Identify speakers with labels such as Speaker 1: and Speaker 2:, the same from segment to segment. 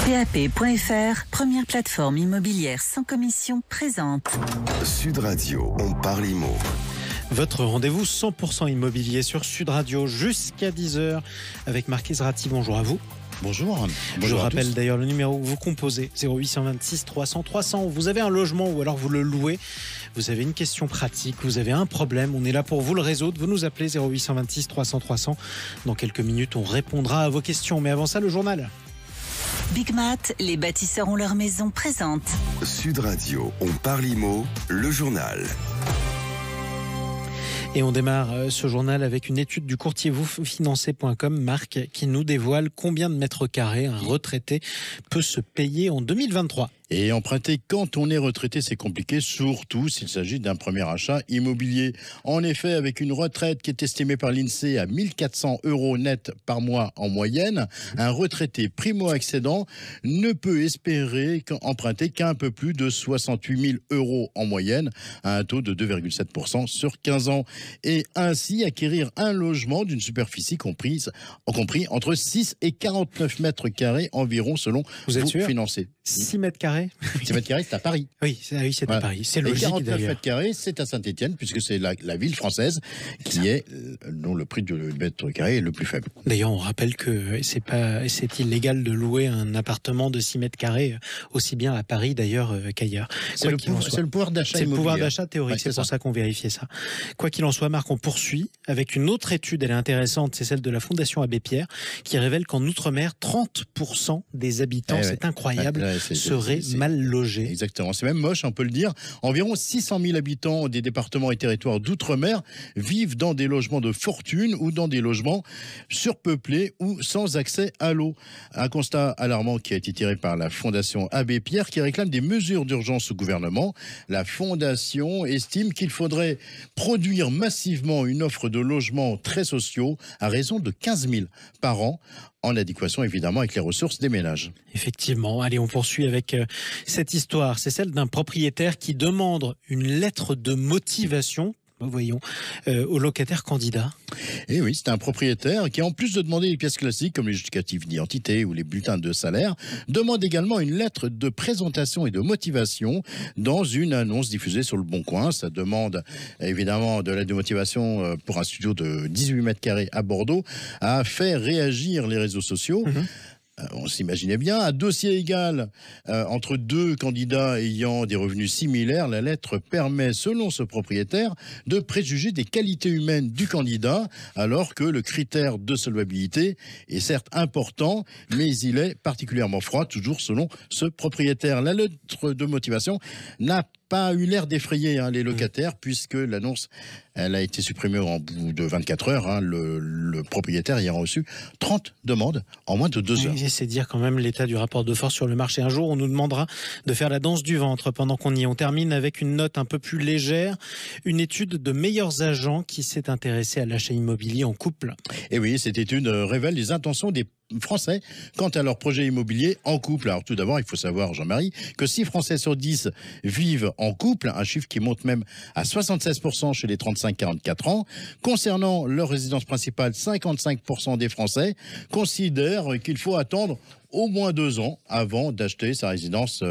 Speaker 1: PAP.fr, première plateforme immobilière sans commission, présente
Speaker 2: Sud Radio, on parle immo.
Speaker 3: Votre rendez-vous 100% immobilier sur Sud Radio jusqu'à 10h avec Marc Ezrati. Bonjour à vous.
Speaker 4: Bonjour.
Speaker 3: Je rappelle d'ailleurs le numéro que vous composez, 0826 300 300. Vous avez un logement ou alors vous le louez. Vous avez une question pratique, vous avez un problème. On est là pour vous le résoudre. Vous nous appelez 0826 300 300. Dans quelques minutes, on répondra à vos questions. Mais avant ça, le journal.
Speaker 1: Big Mat, les bâtisseurs ont leur maison, présente
Speaker 2: Sud Radio, on parle immo, le journal.
Speaker 3: Et on démarre ce journal avec une étude du courtier vousfinancez.com, Marc, qui nous dévoile combien de mètres carrés un retraité peut se payer en 2023.
Speaker 4: Et emprunter quand on est retraité, c'est compliqué, surtout s'il s'agit d'un premier achat immobilier. En effet, avec une retraite qui est estimée par l'INSEE à 1 400 € net par mois en moyenne, un retraité primo-accédant ne peut espérer emprunter qu'un peu plus de 68 000 € en moyenne, à un taux de 2,7% sur 15 ans. Et ainsi acquérir un logement d'une superficie compris entre 6 et 49 mètres carrés environ selon
Speaker 3: Vous êtes sûr
Speaker 4: financé.
Speaker 3: 6 mètres carrés
Speaker 4: 6 mètres carrés, c'est à Paris.
Speaker 3: Oui, c'est
Speaker 4: Voilà.
Speaker 3: à Paris. C'est
Speaker 4: Et
Speaker 3: logique
Speaker 4: 49
Speaker 3: d'ailleurs.
Speaker 4: mètres carrés, c'est à Saint-Étienne, puisque c'est la ville française dont le prix du mètre carré est le plus faible.
Speaker 3: D'ailleurs, on rappelle que c'est illégal de louer un appartement de 6 mètres carrés, aussi bien à Paris d'ailleurs qu'ailleurs.
Speaker 4: C'est le pouvoir d'achat
Speaker 3: C'est le
Speaker 4: immobilier.
Speaker 3: pouvoir d'achat théorique,
Speaker 4: Ouais,
Speaker 3: c'est pour ça qu'on vérifiait ça. Quoi qu'il en soit, Marc, on poursuit avec une autre étude, elle est intéressante, c'est celle de la Fondation Abbé Pierre, qui révèle qu'en Outre-mer, 30% des habitants, c'est incroyable, seraient mal logés.
Speaker 4: Exactement, c'est même moche, on peut le dire. Environ 600 000 habitants des départements et territoires d'outre-mer vivent dans des logements de fortune ou dans des logements surpeuplés ou sans accès à l'eau. Un constat alarmant qui a été tiré par la Fondation Abbé Pierre qui réclame des mesures d'urgence au gouvernement. La Fondation estime qu'il faudrait produire massivement une offre de logements très sociaux à raison de 15 000 par an, en adéquation évidemment avec les ressources des ménages.
Speaker 3: Effectivement. Allez, on poursuit avec cette histoire. C'est celle d'un propriétaire qui demande une lettre de motivation, voyons, au locataire candidat.
Speaker 4: Et oui, c'est un propriétaire qui, en plus de demander les pièces classiques comme les justificatifs d'identité ou les bulletins de salaire, demande également une lettre de présentation et de motivation dans une annonce diffusée sur Le Bon Coin. Ça demande évidemment de l'aide de motivation pour un studio de 18 mètres carrés à Bordeaux à faire réagir les réseaux sociaux. On s'imaginait bien, à dossier égal entre deux candidats ayant des revenus similaires, la lettre permet, selon ce propriétaire, de préjuger des qualités humaines du candidat, alors que le critère de solvabilité est certes important, mais il est particulièrement froid, toujours selon ce propriétaire. La lettre de motivation n'a pas eu l'air d'effrayer les locataires, puisque l'annonce elle a été supprimée en bout de 24 heures. Le propriétaire y a reçu 30 demandes en moins de 2 heures.
Speaker 3: Oui, c'est dire quand même l'état du rapport de force sur le marché. Un jour, on nous demandera de faire la danse du ventre pendant qu'on y est. On termine avec une note un peu plus légère, une étude de meilleurs agents qui s'est intéressée à l'achat immobilier en couple.
Speaker 4: Et oui, cette étude révèle les intentions des Français quant à leur projet immobilier en couple. Alors tout d'abord, il faut savoir, Jean-Marie, que 6 Français sur 10 vivent en couple, un chiffre qui monte même à 76% chez les 35-44 ans. Concernant leur résidence principale, 55% des Français considèrent qu'il faut attendre au moins 2 ans avant d'acheter sa résidence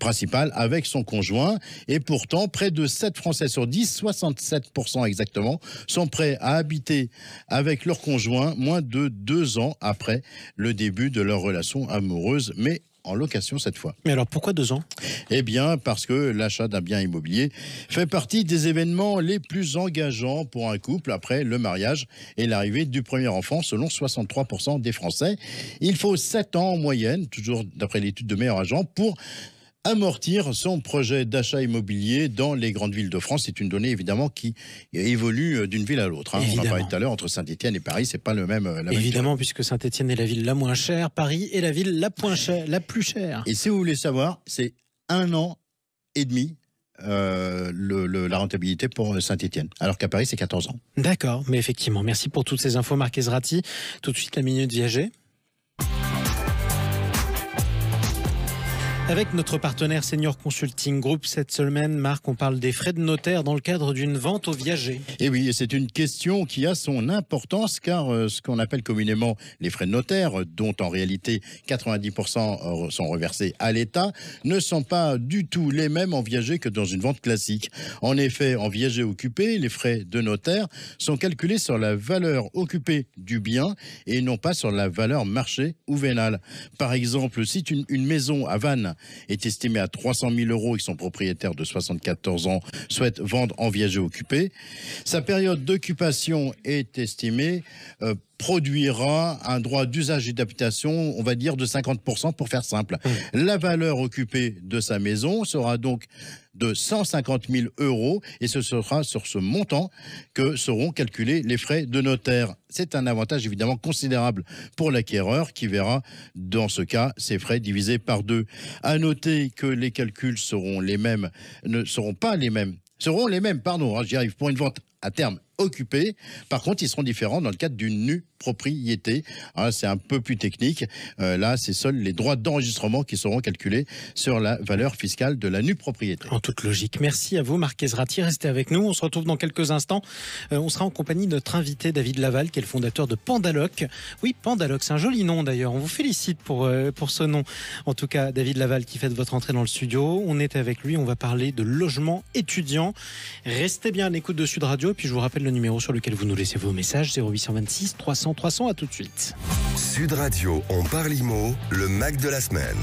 Speaker 4: principale avec son conjoint. Et pourtant, près de 7 Français sur 10, 67% exactement, sont prêts à habiter avec leur conjoint moins de 2 ans après le début de leur relation amoureuse, mais en location cette fois.
Speaker 3: Mais alors pourquoi 2 ans ?
Speaker 4: Eh bien, parce que l'achat d'un bien immobilier fait partie des événements les plus engageants pour un couple après le mariage et l'arrivée du premier enfant, selon 63% des Français. Il faut 7 ans en moyenne, toujours d'après l'étude de meilleurs agents, pour amortir son projet d'achat immobilier dans les grandes villes de France. C'est une donnée évidemment qui évolue d'une ville à l'autre. On en parlait tout à l'heure, entre Saint-Étienne et Paris, c'est pas la même
Speaker 3: évidemment, puisque Saint-Étienne est la ville la moins chère, Paris est la ville la plus chère.
Speaker 4: Et si vous voulez savoir, c'est 1 an et demi la rentabilité pour Saint-Étienne, alors qu'à Paris c'est 14 ans.
Speaker 3: D'accord, mais effectivement, merci pour toutes ces infos, Marc Ezrati. Tout de suite la Minute Viager. Avec notre partenaire Senior Consulting Group, cette semaine, Marc, on parle des frais de notaire dans le cadre d'une vente aux viagers.
Speaker 4: Et oui, c'est une question qui a son importance car ce qu'on appelle communément les frais de notaire, dont en réalité 90% sont reversés à l'État, ne sont pas du tout les mêmes en viager que dans une vente classique. En effet, en viager occupé, les frais de notaire sont calculés sur la valeur occupée du bien et non pas sur la valeur marché ou vénale. Par exemple, si une maison à Vannes est estimé à 300 000 € et que son propriétaire de 74 ans souhaite vendre en viager occupé, sa période d'occupation est estimée produira un droit d'usage et d'habitation, on va dire de 50% pour faire simple. La valeur occupée de sa maison sera donc de 150 000 € et ce sera sur ce montant que seront calculés les frais de notaire. C'est un avantage évidemment considérable pour l'acquéreur qui verra dans ce cas ses frais divisés par 2. À noter que les calculs seront les mêmes, seront les mêmes, j'y arrive, pour une vente à terme occupée. Par contre, ils seront différents dans le cadre d'une nue propriété. C'est un peu plus technique. Là, c'est seuls les droits d'enregistrement qui seront calculés sur la valeur fiscale de la nue propriété.
Speaker 3: En toute logique. Merci à vous, Marc Ezrati. Restez avec nous. On se retrouve dans quelques instants. On sera en compagnie de notre invité, David Laval, qui est le fondateur de Pandaloc. Oui, Pandaloc, c'est un joli nom d'ailleurs. On vous félicite pour ce nom. En tout cas, David Laval qui fait votre entrée dans le studio. On est avec lui. On va parler de logement étudiant. Restez bien à l'écoute de Sud Radio. Et puis, je vous rappelle le numéro sur lequel vous nous laissez vos messages, 0826 300 300. À tout de suite.
Speaker 2: Sud Radio, on parle IMO, le Mac de la semaine.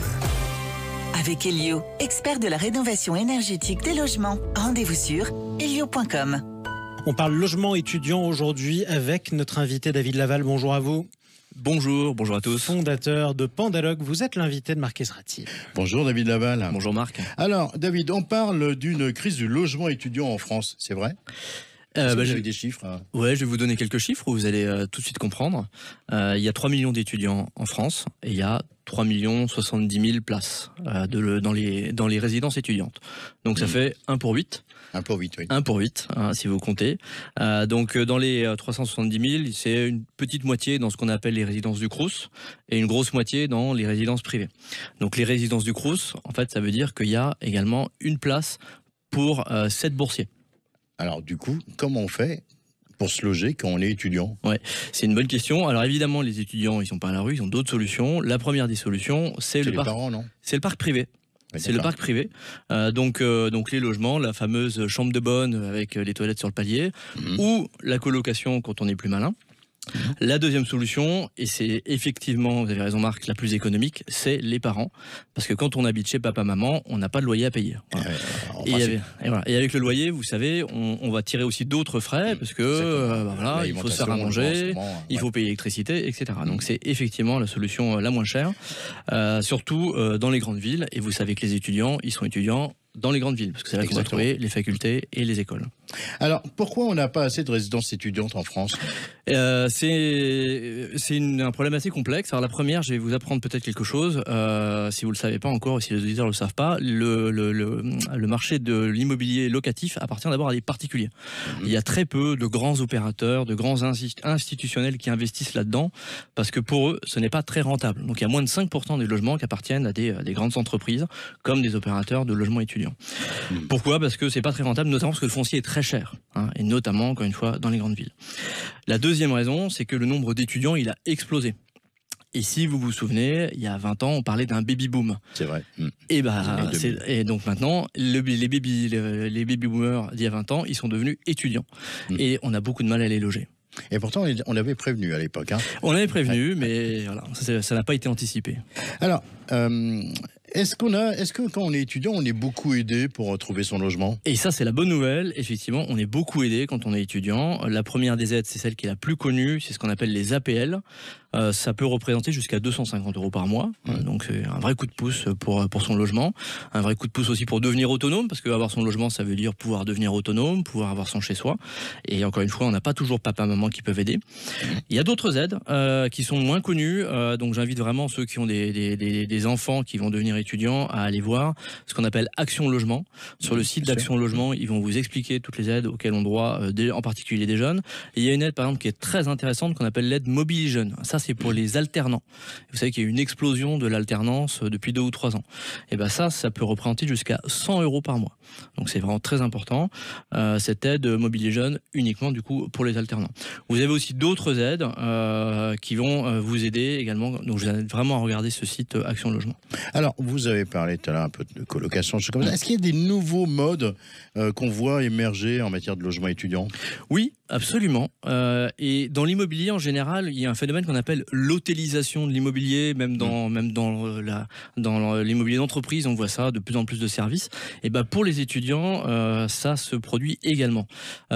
Speaker 1: Avec Elio, expert de la rénovation énergétique des logements. Rendez-vous sur elio.com.
Speaker 3: On parle logement étudiant aujourd'hui avec notre invité David Laval. Bonjour à vous.
Speaker 5: Bonjour à tous.
Speaker 3: Fondateur de Pandaloc, vous êtes l'invité de Marc Ezrati.
Speaker 4: Bonjour David Laval.
Speaker 5: Bonjour Marc.
Speaker 4: Alors David, on parle d'une crise du logement étudiant en France, c'est vrai ? J'ai des chiffres.
Speaker 5: Ouais, je vais vous donner quelques chiffres où vous allez tout de suite comprendre. Il y a 3 millions d'étudiants en France et il y a 3 70 000 places dans les résidences étudiantes. Donc ça fait 1 pour 8.
Speaker 4: 1 pour 8, oui.
Speaker 5: 1 pour 8, si vous comptez. Donc dans les 370 000, c'est une petite moitié dans ce qu'on appelle les résidences du Crous et une grosse moitié dans les résidences privées. Donc les résidences du Crous, en fait, ça veut dire qu'il y a également une place pour 7 boursiers.
Speaker 4: Alors du coup, comment on fait pour se loger quand on est étudiant ?
Speaker 5: Ouais, c'est une bonne question. Alors évidemment, les étudiants, ils sont pas à la rue, ils ont d'autres solutions. La première des solutions, c'est le parc.
Speaker 4: Parents, non ?
Speaker 5: C'est le parc privé.
Speaker 4: Ouais,
Speaker 5: c'est le parc privé. Donc les logements, la fameuse chambre de bonne avec les toilettes sur le palier, ou la colocation quand on est plus malin. La deuxième solution, et c'est effectivement, vous avez raison Marc, la plus économique, c'est les parents. Parce que quand on habite chez papa-maman, on n'a pas de loyer à payer. Voilà. Et avec le loyer, vous savez, on va tirer aussi d'autres frais, parce que il faut se faire à manger, il faut payer l'électricité, etc. Donc c'est effectivement la solution la moins chère, surtout dans les grandes villes. Et vous savez que les étudiants, ils sont étudiants dans les grandes villes, parce que c'est là qu'on va trouver les facultés et les écoles.
Speaker 4: Alors, pourquoi on n'a pas assez de résidences étudiantes en France ?
Speaker 5: C'est un problème assez complexe. Alors la première, je vais vous apprendre peut-être quelque chose. Si vous ne le savez pas encore, et si les auditeurs ne le savent pas, le marché de l'immobilier locatif appartient d'abord à des particuliers. Il y a très peu de grands opérateurs, de grands institutionnels qui investissent là-dedans, parce que pour eux, ce n'est pas très rentable. Donc il y a moins de 5% des logements qui appartiennent à des grandes entreprises, comme des opérateurs de logements étudiants. Pourquoi ? Parce que c'est pas très rentable, notamment parce que le foncier est très cher, et notamment, encore une fois, dans les grandes villes. La deuxième raison, c'est que le nombre d'étudiants, il a explosé. Et si vous vous souvenez, il y a 20 ans, on parlait d'un baby-boom.
Speaker 4: C'est vrai.
Speaker 5: Et donc maintenant, les baby-boomers d'il y a 20 ans, ils sont devenus étudiants. Et on a beaucoup de mal à les loger.
Speaker 4: Et pourtant, on l'avait prévenu à l'époque.
Speaker 5: On l'avait prévenu, mais voilà, ça n'a pas été anticipé.
Speaker 4: Alors, est-ce que quand on est étudiant, on est beaucoup aidé pour trouver son logement ?
Speaker 5: Et ça, c'est la bonne nouvelle. Effectivement, on est beaucoup aidé quand on est étudiant. La première des aides, c'est celle qui est la plus connue, c'est ce qu'on appelle les APL. Ça peut représenter jusqu'à 250 € par mois. Donc c'est un vrai coup de pouce pour son logement. Un vrai coup de pouce aussi pour devenir autonome, parce qu'avoir son logement, ça veut dire pouvoir devenir autonome, pouvoir avoir son chez-soi. Et encore une fois, on n'a pas toujours papa-maman qui peuvent aider. Il y a d'autres aides qui sont moins connues. Donc j'invite vraiment ceux qui ont des enfants qui vont devenir étudiants à aller voir ce qu'on appelle Action Logement. Sur le site d'Action Logement, ils vont vous expliquer toutes les aides auxquelles on droit, en particulier des jeunes. Et il y a une aide, par exemple, qui est très intéressante, qu'on appelle l'aide Mobili Jeune. Ça c'est pour les alternants. Vous savez qu'il y a eu une explosion de l'alternance depuis 2 ou 3 ans. Et ben ça peut représenter jusqu'à 100 € par mois. Donc c'est vraiment très important, cette aide Mobilier Jeune uniquement du coup pour les alternants. Vous avez aussi d'autres aides qui vont vous aider également. Donc je vous invite vraiment à regarder ce site Action Logement.
Speaker 4: Alors, vous avez parlé tout à l'heure un peu de colocation, choses comme ça. Est-ce qu'il y a des nouveaux modes qu'on voit émerger en matière de logement étudiant?
Speaker 5: Oui, absolument. Et dans l'immobilier en général, il y a un phénomène qu'on appelle l'hôtélisation de l'immobilier, même dans l'immobilier d'entreprise, on voit ça, de plus en plus de services. Et ben pour les étudiants, ça se produit également.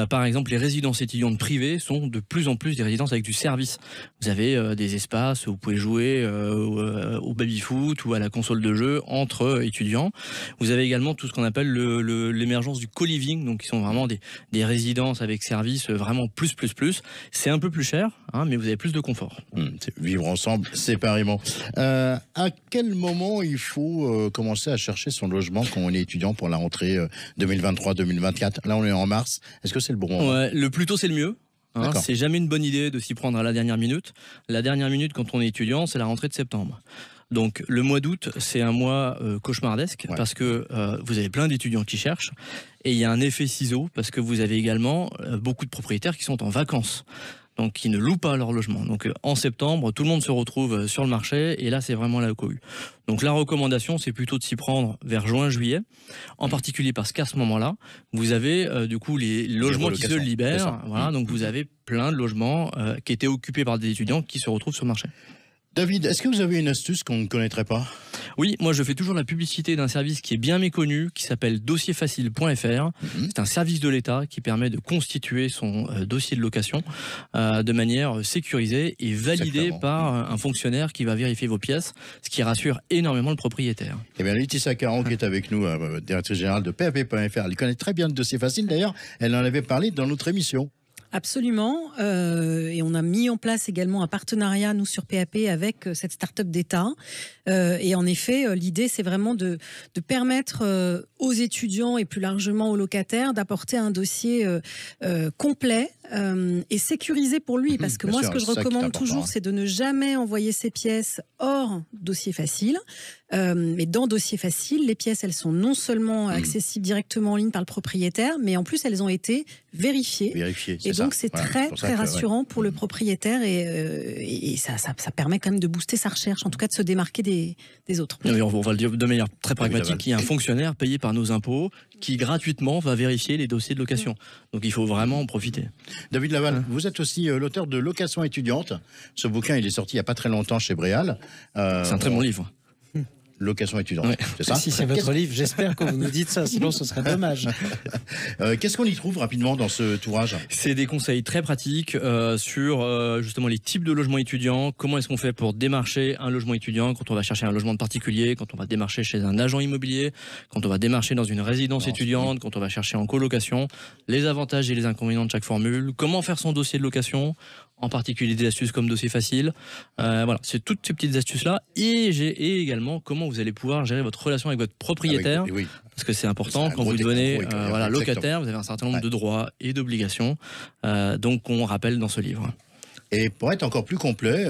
Speaker 5: Par exemple, les résidences étudiantes privées sont de plus en plus des résidences avec du service. Vous avez des espaces où vous pouvez jouer au baby-foot ou à la console de jeu entre étudiants. Vous avez également tout ce qu'on appelle l'émergence du co-living, donc qui sont vraiment des résidences avec service vraiment plus. C'est un peu plus cher, hein, mais vous avez plus de confort.
Speaker 4: Vivre ensemble séparément. À quel moment il faut commencer à chercher son logement quand on est étudiant pour la rentrée 2023-2024? Là, on est en mars. Est-ce que c'est le bon moment?
Speaker 5: Ouais, le plus tôt, c'est le mieux. Hein, c'est jamais une bonne idée de s'y prendre à la dernière minute. La dernière minute, quand on est étudiant, c'est la rentrée de septembre. Donc le mois d'août, c'est un mois cauchemardesque parce que vous avez plein d'étudiants qui cherchent et il y a un effet ciseau parce que vous avez également beaucoup de propriétaires qui sont en vacances. Donc qui ne louent pas leur logement. Donc en septembre, tout le monde se retrouve sur le marché et là c'est vraiment la cohue. Donc la recommandation, c'est plutôt de s'y prendre vers juin-juillet, en particulier parce qu'à ce moment-là, vous avez du coup les logements qui se libèrent. Voilà, donc vous avez plein de logements qui étaient occupés par des étudiants qui se retrouvent sur le marché.
Speaker 4: David, est-ce que vous avez une astuce qu'on ne connaîtrait pas?
Speaker 5: Oui, moi je fais toujours la publicité d'un service qui est bien méconnu, qui s'appelle dossierfacile.fr. C'est un service de l'État qui permet de constituer son dossier de location de manière sécurisée et validée par un fonctionnaire qui va vérifier vos pièces, ce qui rassure énormément le propriétaire.
Speaker 4: Eh bien, Laetitia Caron, qui est avec nous, directrice générale de PAP.fr, elle connaît très bien le dossier facile. D'ailleurs, elle en avait parlé dans notre émission.
Speaker 6: Absolument, et on a mis en place également un partenariat, nous, sur PAP, avec cette start-up d'État. Et en effet, l'idée, c'est vraiment de permettre aux étudiants et plus largement aux locataires d'apporter un dossier complet et sécurisé pour lui. Parce que moi, ce que je recommande toujours, c'est de ne jamais envoyer ses pièces hors dossier facile. Mais dans dossier facile, les pièces, elles sont non seulement accessibles directement en ligne par le propriétaire, mais en plus, elles ont été vérifiées. Et donc, c'est très rassurant pour le propriétaire et ça permet quand même de booster sa recherche, en tout cas de se démarquer des autres.
Speaker 5: Oui, on va le dire de manière très pragmatique. Il y a un fonctionnaire payé par nos impôts qui gratuitement va vérifier les dossiers de location. Donc, il faut vraiment en profiter.
Speaker 4: David Laval, vous êtes aussi l'auteur de Location étudiante. Ce bouquin, il est sorti il n'y a pas très longtemps chez Bréal.
Speaker 5: C'est un très bon livre.
Speaker 4: Location étudiante, c'est ça?
Speaker 3: Si c'est votre livre, j'espère que vous nous dites ça, sinon ce serait dommage.
Speaker 4: Qu'est-ce qu'on y trouve rapidement dans ce ouvrage?
Speaker 5: C'est des conseils très pratiques sur justement les types de logements étudiants, comment est-ce qu'on fait pour démarcher un logement étudiant quand on va chercher un logement de particulier, quand on va démarcher chez un agent immobilier, quand on va démarcher dans une résidence étudiante, quand on va chercher en colocation, les avantages et les inconvénients de chaque formule, comment faire son dossier de location, en particulier des astuces comme dossier facile. Voilà, c'est toutes ces petites astuces-là. Et également comment vous allez pouvoir gérer votre relation avec votre propriétaire. Parce que c'est important, quand vous devenez locataire, vous avez un certain nombre de droits et d'obligations. Donc on rappelle dans ce livre.
Speaker 4: Et pour être encore plus complet,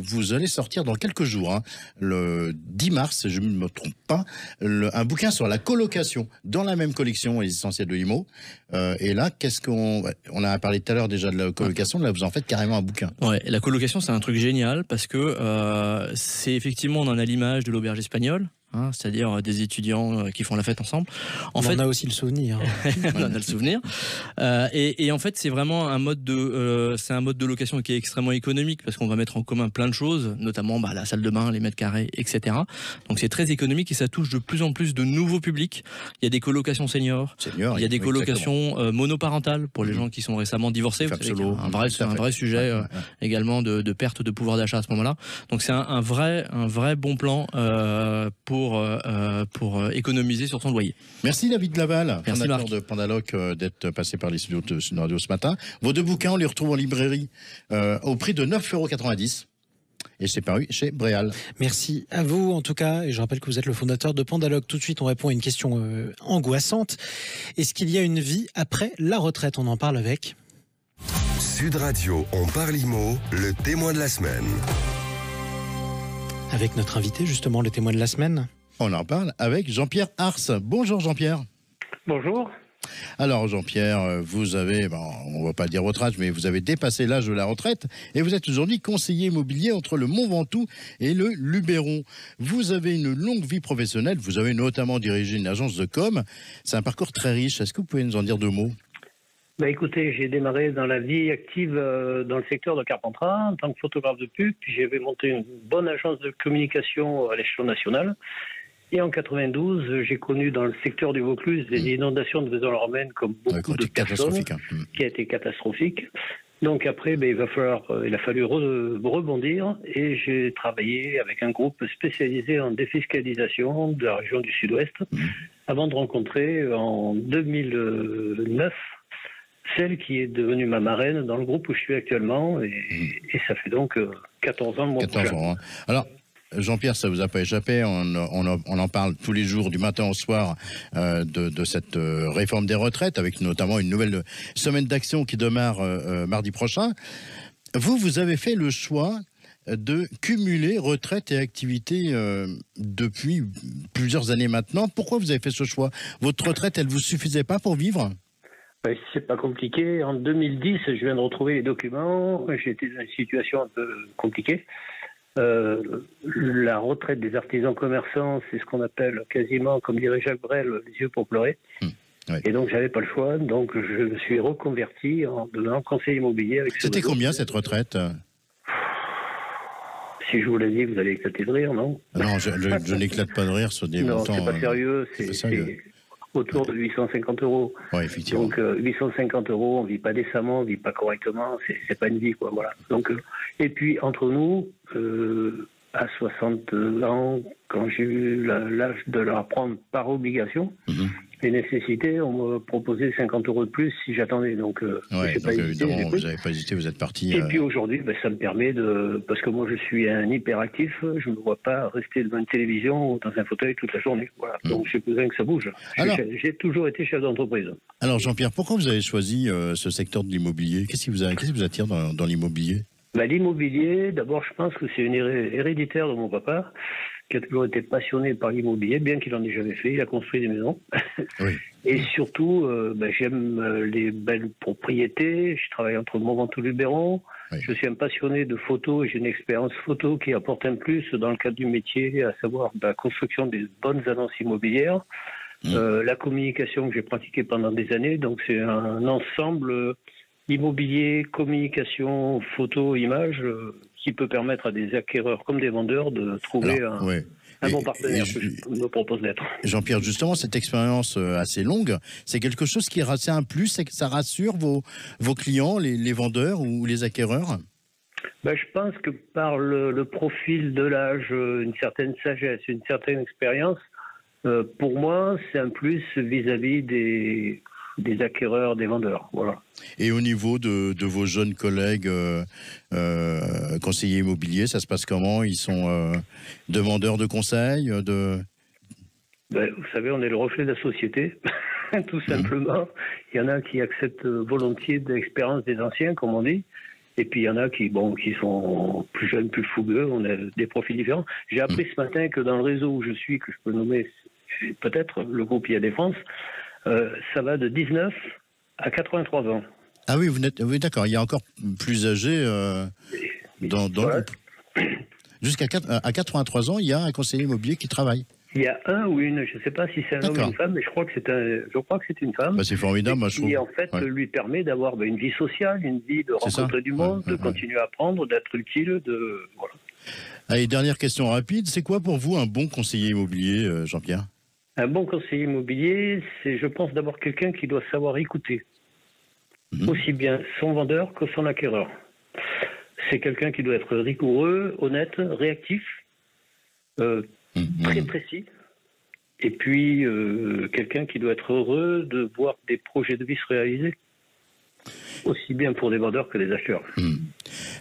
Speaker 4: vous allez sortir dans quelques jours, le 10 mars, je ne me trompe pas, un bouquin sur la colocation dans la même collection Les Essentiels de l'IMO. Et là, on a parlé tout à l'heure déjà de la colocation, là vous en faites carrément un bouquin.
Speaker 5: Ouais, la colocation c'est un truc génial parce que c'est effectivement, on en a l'image de l'auberge espagnole. C'est-à-dire des étudiants qui font la fête ensemble.
Speaker 3: On a aussi le souvenir.
Speaker 5: On a le souvenir. Et en fait, c'est vraiment un mode de location qui est extrêmement économique parce qu'on va mettre en commun plein de choses, notamment la salle de bain, les mètres carrés, etc. Donc c'est très économique et ça touche de plus en plus de nouveaux publics. Il y a des colocations seniors, il y a des colocations monoparentales pour les gens qui sont récemment divorcés. C'est un vrai sujet également de perte de pouvoir d'achat à ce moment-là. Donc c'est un vrai bon plan pour économiser sur son loyer.
Speaker 4: Merci David Laval, fondateur
Speaker 5: Marc
Speaker 4: de Pandaloc, d'être passé par les studios de Sud Radio ce matin. Vos deux bouquins, on les retrouve en librairie au prix de 9,90 €. Et c'est paru chez Bréal.
Speaker 3: Merci à vous en tout cas. Et je rappelle que vous êtes le fondateur de Pandaloc. Tout de suite, on répond à une question angoissante. Est-ce qu'il y a une vie après la retraite? On en parle avec...
Speaker 2: Sud Radio, on parle IMO, le témoin de la semaine.
Speaker 3: Avec notre invité, justement, le témoin de la semaine.
Speaker 4: On en parle avec Jean-Pierre Ars. Bonjour Jean-Pierre.
Speaker 7: Bonjour.
Speaker 4: Alors Jean-Pierre, vous avez, on ne va pas dire votre âge, mais vous avez dépassé l'âge de la retraite et vous êtes aujourd'hui conseiller immobilier entre le Mont Ventoux et le Luberon. Vous avez une longue vie professionnelle, vous avez notamment dirigé une agence de com. C'est un parcours très riche. Est-ce que vous pouvez nous en dire 2 mots ?
Speaker 7: Écoutez, j'ai démarré dans la vie active dans le secteur de Carpentras en tant que photographe de pub, puis j'avais monté une bonne agence de communication à l'échelon national. Et en 92, j'ai connu dans le secteur du Vaucluse des inondations de Vaison-la-Romaine comme beaucoup de personnes, qui a été catastrophique. Donc après, il a fallu rebondir et j'ai travaillé avec un groupe spécialisé en défiscalisation de la région du Sud-Ouest avant de rencontrer en 2009 celle qui est devenue ma marraine dans le groupe où je suis actuellement et ça fait donc 14 ans le mois prochain.
Speaker 4: 14 ans. Hein. Alors, Jean-Pierre, ça vous a pas échappé, on en parle tous les jours du matin au soir de cette réforme des retraites avec notamment une nouvelle semaine d'action qui démarre mardi prochain. Vous avez fait le choix de cumuler retraite et activité depuis plusieurs années maintenant. Pourquoi vous avez fait ce choix ? Votre retraite, elle vous suffisait pas pour vivre ?
Speaker 7: C'est pas compliqué. En 2010, je viens de retrouver les documents. J'étais dans une situation un peu compliquée. La retraite des artisans commerçants, c'est ce qu'on appelle quasiment, comme dirait Jacques Brel, les yeux pour pleurer. Oui. Et donc, j'avais pas le choix. Donc, je me suis reconverti en devenant conseiller immobilier.
Speaker 4: C'était combien cette retraite ?
Speaker 7: Si je vous l'ai dit, vous allez éclater de rire, non ?
Speaker 4: Non, je n'éclate pas de rire sur des montants.
Speaker 7: Non, c'est pas sérieux. C'est autour de 850 €.
Speaker 4: Oui, effectivement.
Speaker 7: Donc 850 €, on vit pas décemment, on vit pas correctement, c'est pas une vie, quoi. Voilà. Donc et puis entre nous, à 60 ans, quand j'ai eu l'âge de leur prendre par obligation, les nécessités, on me proposait 50 € de plus si j'attendais. Donc, j'ai pas hésité,
Speaker 4: évidemment, vous n'avez pas hésité, vous êtes parti.
Speaker 7: Et puis aujourd'hui, ça me permet de... Parce que moi, je suis un hyperactif, je ne me vois pas rester devant une télévision ou dans un fauteuil toute la journée. Voilà. Donc, j'ai besoin que ça bouge. J'ai toujours été chef d'entreprise. Alors,
Speaker 4: Jean-Pierre, pourquoi vous avez choisi ce secteur de l'immobilier ? Qu'est-ce qui vous attire dans l'immobilier ?
Speaker 7: L'immobilier, d'abord, je pense que c'est une héréditaire de mon papa, qui a toujours été passionné par l'immobilier, bien qu'il en ait jamais fait. Il a construit des maisons. Oui. Et surtout, j'aime les belles propriétés. Je travaille entre Mont Ventoux et Luberon. Oui. Je suis un passionné de photos et j'ai une expérience photo qui apporte un plus dans le cadre du métier, à savoir la construction des bonnes annonces immobilières, la communication que j'ai pratiquée pendant des années. Donc, c'est un ensemble immobilier, communication, photo, image, qui peut permettre à des acquéreurs comme des vendeurs de trouver un bon partenaire que je me propose d'être.
Speaker 4: Jean-Pierre, justement, cette expérience assez longue, c'est quelque chose qui est un plus, c'est que ça rassure vos clients, les vendeurs ou les acquéreurs ?
Speaker 7: Je pense que par le profil de l'âge, une certaine sagesse, une certaine expérience, pour moi, c'est un plus vis-à-vis des acquéreurs, des vendeurs, voilà.
Speaker 4: Et au niveau de vos jeunes collègues conseillers immobiliers, ça se passe comment ? Ils sont demandeurs de conseils
Speaker 7: Vous savez, on est le reflet de la société, tout simplement. Il y en a qui acceptent volontiers l'expérience des anciens, comme on dit. Et puis il y en a qui sont plus jeunes, plus fougueux, on a des profils différents. J'ai appris ce matin que dans le réseau où je suis, que je peux nommer peut-être le groupe IA Défense, ça va de 19 à 83 ans.
Speaker 4: Ah oui, oui, d'accord, il y a encore plus âgé dans le groupe. Jusqu'à 83 ans, il y a un conseiller immobilier qui travaille.
Speaker 7: Il y a un ou une, je ne sais pas si c'est un homme ou une femme, mais je crois que c'est une femme.
Speaker 4: C'est formidable, moi, je trouve.
Speaker 7: Qui en fait lui permet d'avoir une vie sociale, une vie de rencontrer du monde, de continuer à apprendre, d'être utile, voilà.
Speaker 4: Allez, dernière question rapide, c'est quoi pour vous un bon conseiller immobilier, Jean-Pierre ?
Speaker 7: Un bon conseiller immobilier, c'est, je pense, d'abord quelqu'un qui doit savoir écouter aussi bien son vendeur que son acquéreur. C'est quelqu'un qui doit être rigoureux, honnête, réactif, très précis, et puis quelqu'un qui doit être heureux de voir des projets de vie se réaliser, aussi bien pour des vendeurs que des acheteurs.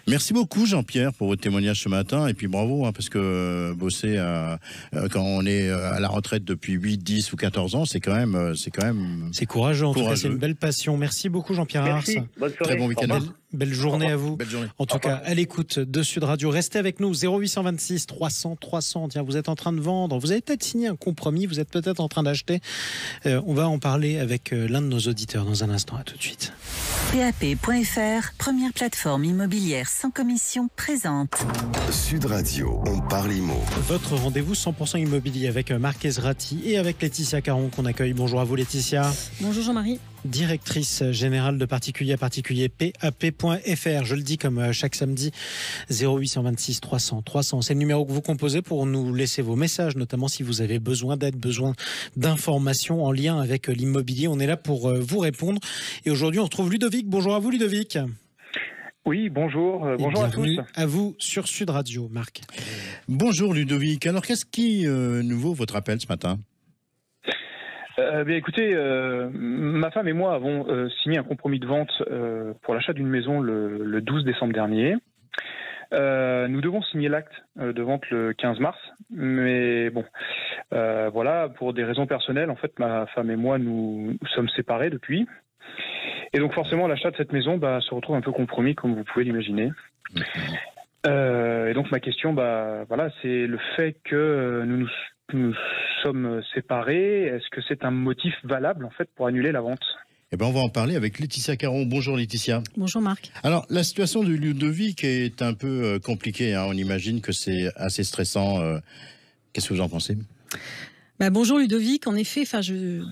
Speaker 4: Merci beaucoup Jean-Pierre pour votre témoignage ce matin, et puis bravo, parce que bosser quand on est à la retraite depuis 8, 10 ou 14 ans, c'est quand même...
Speaker 3: C'est courageux, en tout cas, c'est une belle passion. Merci beaucoup Jean-Pierre Ars.
Speaker 7: Merci, bonne soirée.
Speaker 4: Très bon week-end.
Speaker 3: Belle journée à vous.
Speaker 4: Belle journée.
Speaker 3: En tout cas, à l'écoute de Sud Radio. Restez avec nous, 0826 300 300. Tiens, vous êtes en train de vendre, vous avez peut-être signé un compromis, vous êtes peut-être en train d'acheter. On va en parler avec l'un de nos auditeurs dans un instant. À tout de suite.
Speaker 1: PAP.fr, première plateforme immobilière sans commission, présente.
Speaker 2: Sud Radio, on parle IMO.
Speaker 3: Votre rendez-vous 100% immobilier avec Marc Ezrati et avec Laetitia Caron qu'on accueille. Bonjour à vous Laetitia.
Speaker 6: Bonjour Jean-Marie.
Speaker 3: Directrice générale de particulier à particulier, PAP.fr. Je le dis comme chaque samedi, 0826 300 300. C'est le numéro que vous composez pour nous laisser vos messages, notamment si vous avez besoin d'aide, besoin d'informations en lien avec l'immobilier. On est là pour vous répondre. Et aujourd'hui, on retrouve Ludovic. Bonjour à vous Ludovic.
Speaker 8: Oui, bonjour. Bonjour à tous.
Speaker 3: À vous sur Sud Radio, Marc.
Speaker 4: Bonjour Ludovic. Alors, qu'est-ce qui nous vaut votre appel ce matin ?
Speaker 8: Bien, écoutez, ma femme et moi avons signé un compromis de vente pour l'achat d'une maison le 12 décembre dernier. Nous devons signer l'acte de vente le 15 mars, mais bon, voilà, pour des raisons personnelles, en fait, ma femme et moi, nous sommes séparés depuis. Et donc forcément, l'achat de cette maison se retrouve un peu compromis, comme vous pouvez l'imaginer. Et donc ma question, voilà, c'est le fait que nous sommes séparés. Est-ce que c'est un motif valable en fait pour annuler la vente ?
Speaker 4: Eh ben, on va en parler avec Laetitia Caron. Bonjour Laetitia.
Speaker 6: Bonjour Marc.
Speaker 4: Alors, la situation de Ludovic est un peu compliquée. On imagine que c'est assez stressant. Qu'est-ce que vous en pensez ?
Speaker 6: Bonjour Ludovic. En effet,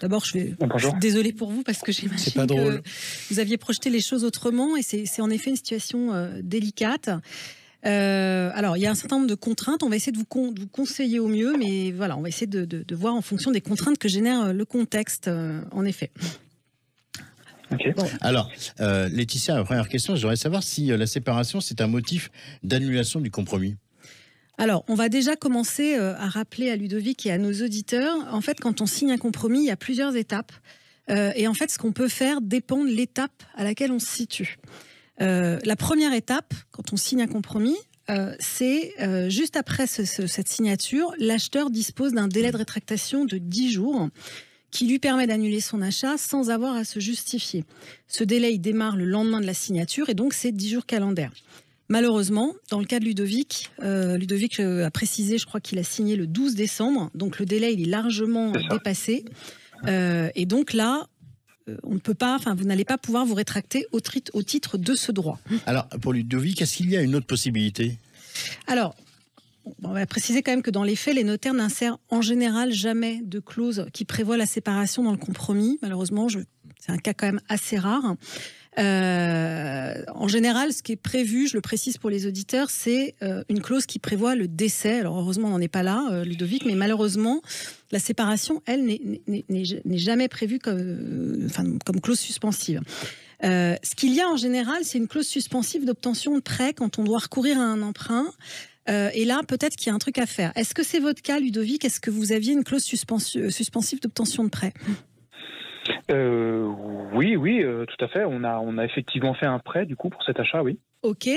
Speaker 6: d'abord, je suis désolée pour vous parce que j'imagine que vous aviez projeté les choses autrement et c'est en effet une situation délicate. Alors, il y a un certain nombre de contraintes. On va essayer de vous conseiller au mieux, mais voilà, on va essayer de voir en fonction des contraintes que génère le contexte, en effet.
Speaker 8: Okay.
Speaker 6: Bon.
Speaker 4: Alors, Laetitia, la première question, je voudrais savoir si la séparation, c'est un motif d'annulation du compromis.
Speaker 6: Alors, on va déjà commencer à rappeler à Ludovic et à nos auditeurs, en fait, quand on signe un compromis, il y a plusieurs étapes. Et en fait, ce qu'on peut faire dépend de l'étape à laquelle on se situe. La première étape, quand on signe un compromis, c'est juste après cette signature, l'acheteur dispose d'un délai de rétractation de 10 jours qui lui permet d'annuler son achat sans avoir à se justifier. Ce délai, il démarre le lendemain de la signature et donc c'est 10 jours calendaires. Malheureusement, dans le cas de Ludovic, Ludovic a précisé, je crois qu'il a signé le 12 décembre, donc le délai il est largement dépassé. Et donc là, on ne peut pas, vous n'allez pas pouvoir vous rétracter au titre de ce droit. Alors,
Speaker 4: pour Ludovic, est-ce qu'il y a une autre possibilité ?
Speaker 6: Alors, on va préciser quand même que dans les faits, les notaires n'insèrent en général jamais de clause qui prévoit la séparation dans le compromis. Malheureusement, c'est un cas quand même assez rare. En général, ce qui est prévu, je le précise pour les auditeurs, c'est une clause qui prévoit le décès. Alors heureusement, on n'en est pas là, Ludovic, mais malheureusement, la séparation, elle, n'est jamais prévue comme clause suspensive. Ce qu'il y a en général, c'est une clause suspensive d'obtention de prêt quand on doit recourir à un emprunt. Et là, peut-être qu'il y a un truc à faire. Est-ce que c'est votre cas, Ludovic ? Est-ce que vous aviez une clause suspensive d'obtention de prêt ?
Speaker 8: Oui, tout à fait. On a effectivement fait un prêt, du coup, pour cet achat, oui.
Speaker 6: Ok.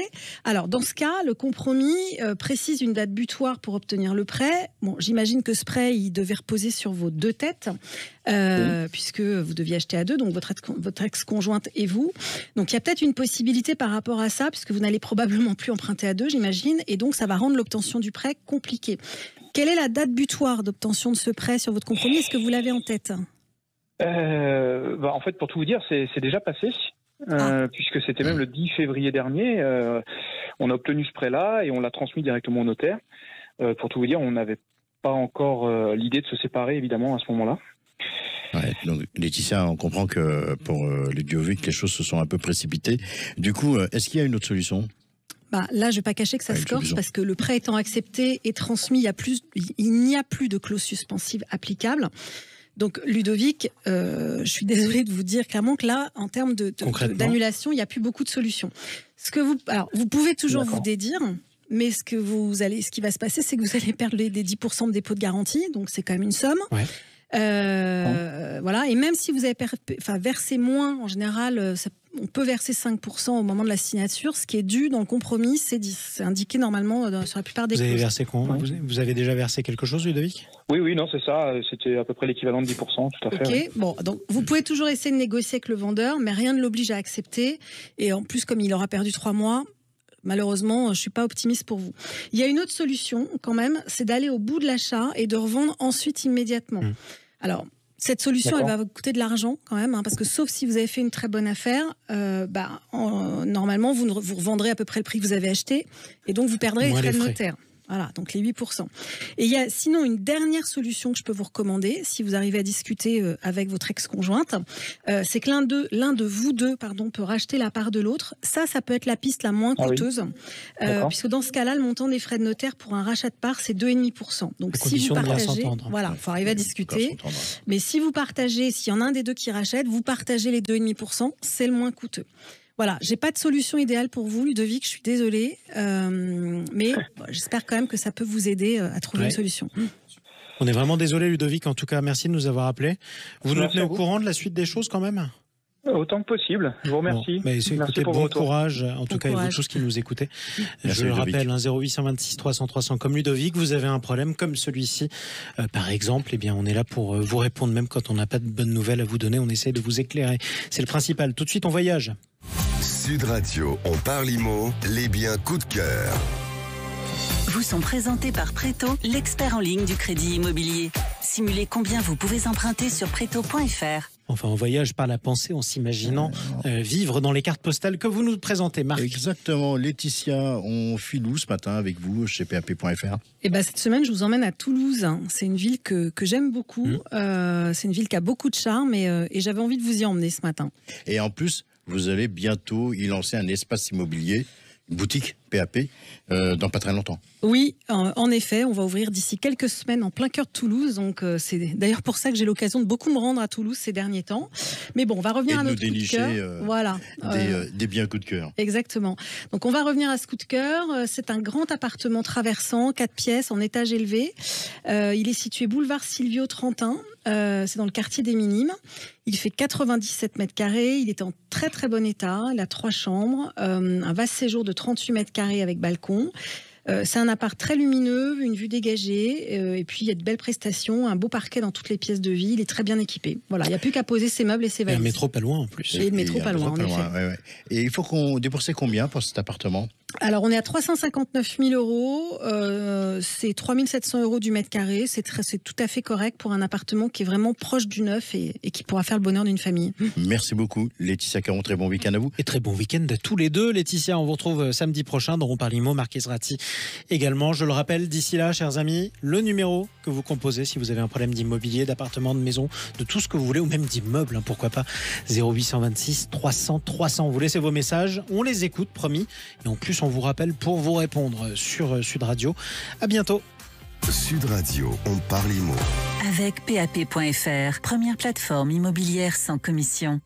Speaker 6: Alors, dans ce cas, le compromis précise une date butoir pour obtenir le prêt. Bon, j'imagine que ce prêt, il devait reposer sur vos deux têtes, puisque vous deviez acheter à deux, donc votre ex-conjointe et vous. Donc, il y a peut-être une possibilité par rapport à ça, puisque vous n'allez probablement plus emprunter à deux, j'imagine, et donc ça va rendre l'obtention du prêt compliquée. Quelle est la date butoir d'obtention de ce prêt sur votre compromis ? Est-ce que vous l'avez en tête ?
Speaker 8: En fait, pour tout vous dire, c'est déjà passé, puisque c'était même le 10 février dernier. On a obtenu ce prêt-là et on l'a transmis directement au notaire. Pour tout vous dire, on n'avait pas encore l'idée de se séparer, évidemment, à ce moment-là.
Speaker 4: Ouais, donc Laetitia, on comprend que pour Ludovic, les choses se sont un peu précipitées. Du coup, est-ce qu'il y a une autre solution ?
Speaker 6: Là, je ne vais pas cacher que ça se corse parce que le prêt étant accepté et transmis, il n'y a plus de clause suspensive applicable. Donc, Ludovic, je suis désolée de vous dire clairement que là, en termes d'annulation, il n'y a plus beaucoup de solutions. Vous pouvez toujours vous dédire, mais ce qui va se passer, c'est que vous allez perdre les 10% de dépôt de garantie, donc c'est quand même une somme. Ouais. Voilà, et même si vous avez versé moins, en général, on peut verser 5% au moment de la signature. Ce qui est dû dans le compromis, c'est 10. C'est indiqué normalement sur la plupart des
Speaker 3: Vous avez
Speaker 6: clauses.
Speaker 3: versé quoi? Vous avez déjà versé quelque chose, Ludovic?
Speaker 8: Oui, non, c'est ça. C'était à peu près l'équivalent de 10%, tout à fait.
Speaker 6: Ok,
Speaker 8: Oui.
Speaker 6: bon, donc vous pouvez toujours essayer de négocier avec le vendeur, mais rien ne l'oblige à accepter. Et en plus, comme il aura perdu 3 mois, malheureusement, je ne suis pas optimiste pour vous. Il y a une autre solution quand même, c'est d'aller au bout de l'achat et de revendre ensuite immédiatement. Alors, cette solution, elle va vous coûter de l'argent quand même, parce que sauf si vous avez fait une très bonne affaire, normalement, vous revendrez à peu près le prix que vous avez acheté et donc vous perdrez les frais de notaire. Voilà, donc les 8%. Et il y a sinon une dernière solution que je peux vous recommander, si vous arrivez à discuter avec votre ex-conjointe, c'est que l'un de vous deux peut racheter la part de l'autre. Ça peut être la piste la moins coûteuse, puisque dans ce cas-là, le montant des frais de notaire pour un rachat de part, c'est 2,5%. Donc si vous partagez, voilà, il faut arriver à discuter. Mais si vous partagez, s'il y en a un des deux qui rachète, vous partagez les 2,5%, c'est le moins coûteux. Voilà, j'ai pas de solution idéale pour vous, Ludovic, je suis désolée, mais j'espère quand même que ça peut vous aider à trouver une solution.
Speaker 3: On est vraiment désolé, Ludovic, en tout cas, merci de nous avoir appelés. Vous nous tenez au courant de la suite des choses quand même?
Speaker 8: Autant que possible, je vous remercie.
Speaker 3: Merci pour bon courage, en tout cas, et vous tous qui nous écoutez. Je le rappelle, 0826 300 300 comme Ludovic, vous avez un problème comme celui-ci, par exemple, eh bien, on est là pour vous répondre, même quand on n'a pas de bonnes nouvelles à vous donner, on essaie de vous éclairer. C'est le principal. Tout de suite, on voyage.
Speaker 2: Sud Radio, on parle IMO, les biens coup de cœur.
Speaker 1: Vous sont présentés par Préto, l'expert en ligne du crédit immobilier. Simulez combien vous pouvez emprunter sur Préto.fr.
Speaker 3: Enfin, on voyage par la pensée en s'imaginant vivre dans les cartes postales que vous nous présentez, Marc.
Speaker 4: Exactement. Laetitia, on filou ce matin avec vous chez PAP.fr.
Speaker 6: Et cette semaine, je vous emmène à Toulouse. C'est une ville que j'aime beaucoup. C'est une ville qui a beaucoup de charme et j'avais envie de vous y emmener ce matin.
Speaker 4: Et en plus, vous allez bientôt y lancer un espace immobilier, une boutique PAP, dans pas très longtemps.
Speaker 6: Oui, en effet, on va ouvrir d'ici quelques semaines en plein cœur de Toulouse. Donc c'est d'ailleurs pour ça que j'ai l'occasion de beaucoup me rendre à Toulouse ces derniers temps. Mais bon, on va revenir à notre coup de cœur. Voilà.
Speaker 4: Des biens coup de cœur.
Speaker 6: Exactement. Donc on va revenir à ce coup de cœur. C'est un grand appartement traversant, 4 pièces en étage élevé. Il est situé boulevard Silvio 31. C'est dans le quartier des Minimes. Il fait 97 mètres carrés. Il est en très très bon état. Il a 3 chambres, un vaste séjour de 38 mètres carrés avec balcon. C'est un appart très lumineux, une vue dégagée, et puis il y a de belles prestations, un beau parquet dans toutes les pièces de vie, il est très bien équipé. Voilà, il n'y a plus qu'à poser ses meubles et ses valises.
Speaker 3: Et un métro pas loin en plus.
Speaker 6: Et le métro pas loin, en effet.
Speaker 4: Ouais. Et il faut qu'on débourse combien pour cet appartement ?
Speaker 6: Alors, on est à 359 000 euros. C'est 3 700 euros du mètre carré. C'est tout à fait correct pour un appartement qui est vraiment proche du neuf et qui pourra faire le bonheur d'une famille.
Speaker 4: Merci beaucoup, Laetitia Caron. Très bon week-end à vous.
Speaker 3: Et très bon week-end à tous les deux. Laetitia, on vous retrouve samedi prochain dans On parle IMO. Marc Ezrati également. Je le rappelle, d'ici là, chers amis, le numéro que vous composez si vous avez un problème d'immobilier, d'appartement, de maison, de tout ce que vous voulez, ou même d'immeuble, pourquoi pas. 0826 300 300. Vous laissez vos messages, on les écoute, promis. Et en plus, on vous rappelle pour vous répondre sur Sud Radio. À bientôt.
Speaker 2: Sud Radio, on parle IMO.
Speaker 1: Avec PAP.fr, première plateforme immobilière sans commission.